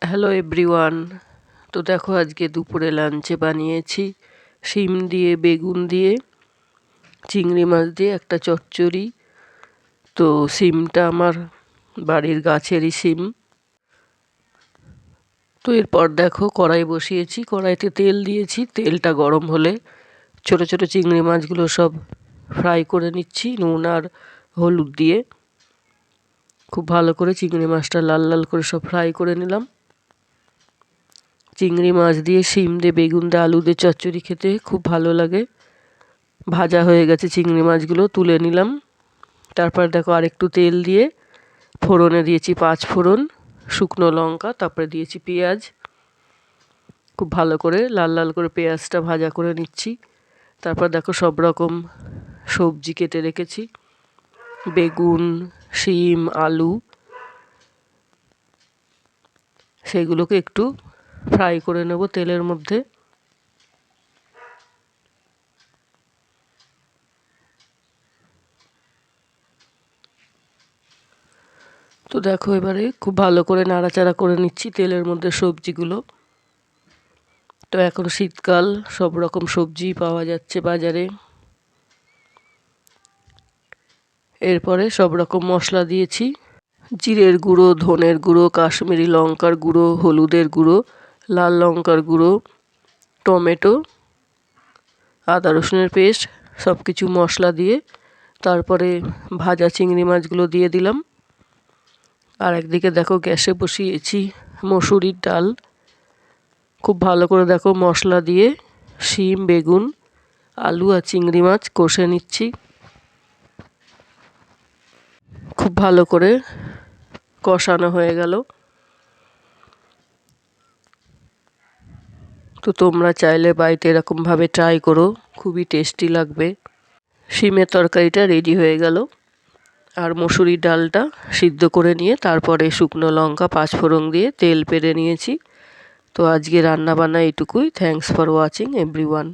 Hello everyone. তো দেখো আজকে দুপুরে লাঞ্চে বানিয়েছি শিম দিয়ে, বেগুন দিয়ে, চিংড়ি মাছ দিয়ে একটা চচ্চড়ি। তো শিমটা আমার বাড়ির গাছেরই শিম। তো এরপর দেখো কড়াই বসিয়েছি, কড়াইতে তেল দিয়েছি। তেলটা গরম হলে ছোট ছোট চিংড়ি মাছগুলো সব ফ্রাই করে নিচ্ছি নুন আর হলুদ দিয়ে। খুব ভালো করে চিংড়ি মাছটা লাল লাল করে সব ফ্রাই করে নিলাম। চিংড়ি মাছ দিয়ে, শিম দিয়ে, বেগুন দিয়ে, আলু দিয়ে চচ্চড়ি খেতে খুব ভালো লাগে। ভাজা হয়ে গেছে চিংড়ি মাছগুলো, তুলে নিলাম। তারপর দেখো আরেকটু তেল দিয়ে ফোড়নে দিয়েছি 5 ফোড়ন, শুকনো লঙ্কা, তারপরে দিয়েছি পেঁয়াজ। খুব ভালো করে লাল লাল করে পেঁয়াজটা ভাজা করে নিচ্ছি। তারপর দেখো সব রকম সবজি কেটে রেখেছি, বেগুন, শিম, আলু, সেগুলোকে একটু ফ্রাই করে নেব তেলের মধ্যে। তো দেখো এবারে খুব ভালো করে নাড়াচাড়া করে নিচ্ছি তেলের মধ্যে সবজিগুলো। তো এখন শীতকাল, সব রকম সবজি পাওয়া যাচ্ছে বাজারে। এরপরে সব রকম মশলা দিয়েছি, জিরের গুঁড়ো, ধনের গুঁড়ো, কাশ্মীরি লঙ্কার গুঁড়ো, হলুদের গুঁড়ো, লাল লঙ্কার গুঁড়ো, টমেটো, আদা রসুনের পেস্ট, সব কিছু মশলা দিয়ে তারপরে ভাজা চিংড়ি মাছগুলো দিয়ে দিলাম। আর একদিকে দেখো গ্যাসে বসিয়েছি মসুরির ডাল। খুব ভালো করে দেখো মশলা দিয়ে শিম, বেগুন, আলু আর চিংড়ি মাছ কষে নিচ্ছি। খুব ভালো করে কষানো হয়ে গেল। তো তোমরা চাইলে বাড়িতে এরকমভাবে ট্রাই করো, খুবই টেস্টি লাগবে। শিমের তরকারিটা রেডি হয়ে গেল। আর মসুরির ডালটা সিদ্ধ করে নিয়ে তারপরে শুকনো লঙ্কা, 5 ফোড়ন দিয়ে তেল পেড়ে নিয়েছি। তো আজকে রান্না বান্না এইটুকুই। Thanks for watching everyone.